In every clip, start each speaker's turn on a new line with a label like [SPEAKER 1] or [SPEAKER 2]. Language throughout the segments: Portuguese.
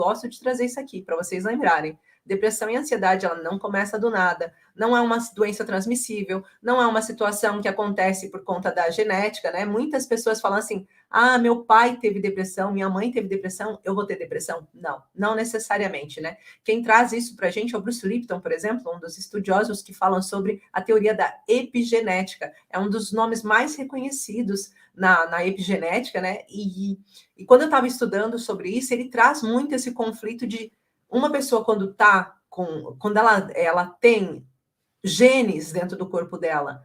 [SPEAKER 1] gosto de trazer isso aqui para vocês lembrarem. Depressão e ansiedade, ela não começa do nada, não é uma doença transmissível, não é uma situação que acontece por conta da genética, né? Muitas pessoas falam assim, ah, meu pai teve depressão, minha mãe teve depressão, eu vou ter depressão. Não, não necessariamente, né? Quem traz isso para a gente é o Bruce Lipton, por exemplo, um dos estudiosos que falam sobre a teoria da epigenética. É um dos nomes mais reconhecidos na epigenética, né? E quando eu estava estudando sobre isso, ele traz muito esse conflito de uma pessoa quando ela tem genes dentro do corpo dela,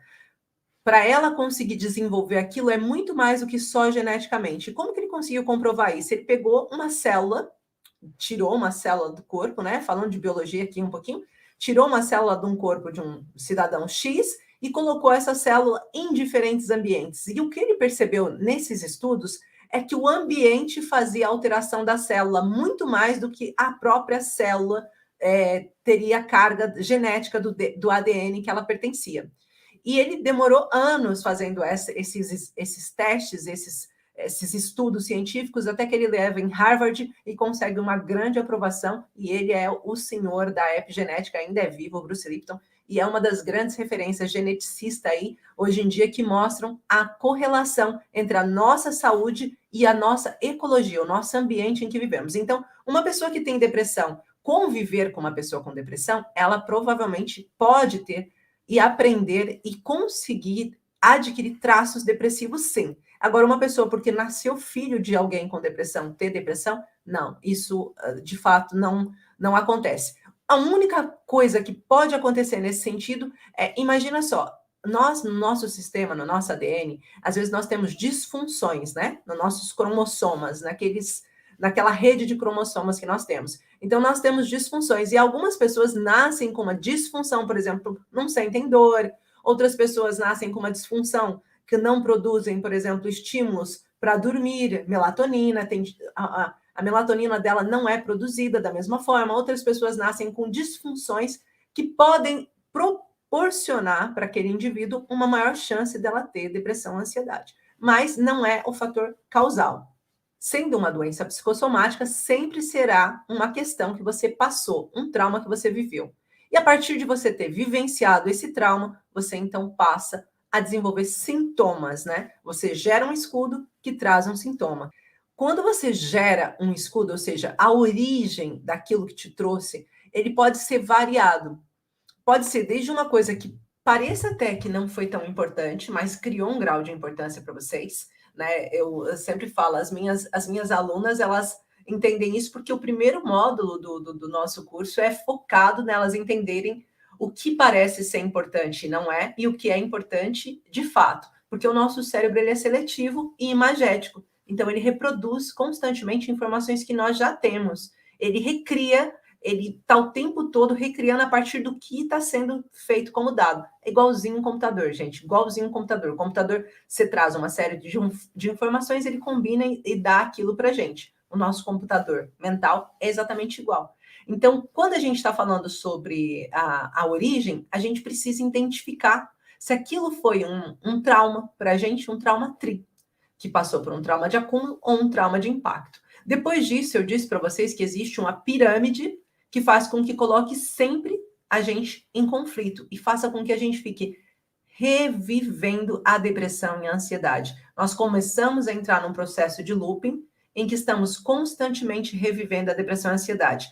[SPEAKER 1] para ela conseguir desenvolver aquilo é muito mais do que só geneticamente. Como que ele conseguiu comprovar isso? Ele pegou uma célula, tirou uma célula do corpo, né? Falando de biologia aqui um pouquinho, tirou uma célula de um corpo de um cidadão X e colocou essa célula em diferentes ambientes. E o que ele percebeu nesses estudos é que o ambiente fazia a alteração da célula muito mais do que a própria célula teria carga genética do ADN que ela pertencia. E ele demorou anos fazendo esses testes, esses estudos científicos, até que ele leva em Harvard e consegue uma grande aprovação, e ele é o senhor da epigenética, ainda é vivo, o Bruce Lipton, e é uma das grandes referências geneticistas aí, hoje em dia, que mostram a correlação entre a nossa saúde e a nossa ecologia, o nosso ambiente em que vivemos. Então, uma pessoa que tem depressão, conviver com uma pessoa com depressão, ela provavelmente pode ter e aprender e conseguir adquirir traços depressivos, sim. Agora, uma pessoa porque nasceu filho de alguém com depressão, ter depressão, não, isso de fato não acontece. A única coisa que pode acontecer nesse sentido é, imagina só, nós, no nosso sistema, no nosso ADN, às vezes nós temos disfunções, né? Nos nossos cromossomas, naquela rede de cromossomos que nós temos. Então, nós temos disfunções, e algumas pessoas nascem com uma disfunção, por exemplo, não sentem dor, outras pessoas nascem com uma disfunção que não produzem, por exemplo, estímulos para dormir, melatonina, a melatonina dela não é produzida da mesma forma, outras pessoas nascem com disfunções que podem proporcionar para aquele indivíduo uma maior chance dela ter depressão ou ansiedade, mas não é o fator causal. Sendo uma doença psicossomática, sempre será uma questão que você passou, um trauma que você viveu. E a partir de você ter vivenciado esse trauma, você então passa a desenvolver sintomas, né? Você gera um escudo que traz um sintoma. Quando você gera um escudo, ou seja, a origem daquilo que te trouxe, ele pode ser variado. Pode ser desde uma coisa que pareça até que não foi tão importante, mas criou um grau de importância para vocês, né? Eu sempre falo, as minhas alunas, elas entendem isso porque o primeiro módulo do nosso curso é focado nelas entenderem o que parece ser importante e não é, e o que é importante de fato, porque o nosso cérebro ele é seletivo e imagético, então ele reproduz constantemente informações que nós já temos, ele recria, ele está o tempo todo recriando a partir do que está sendo feito como dado. É igualzinho um computador, gente, igualzinho um computador. O computador, você traz uma série de informações, ele combina e dá aquilo para a gente. O nosso computador mental é exatamente igual. Então, quando a gente está falando sobre a origem, a gente precisa identificar se aquilo foi um trauma para a gente, um trauma que passou por um trauma de acúmulo ou um trauma de impacto. Depois disso, eu disse para vocês que existe uma pirâmide que faz com que coloque sempre a gente em conflito e faça com que a gente fique revivendo a depressão e a ansiedade. Nós começamos a entrar num processo de looping em que estamos constantemente revivendo a depressão e a ansiedade.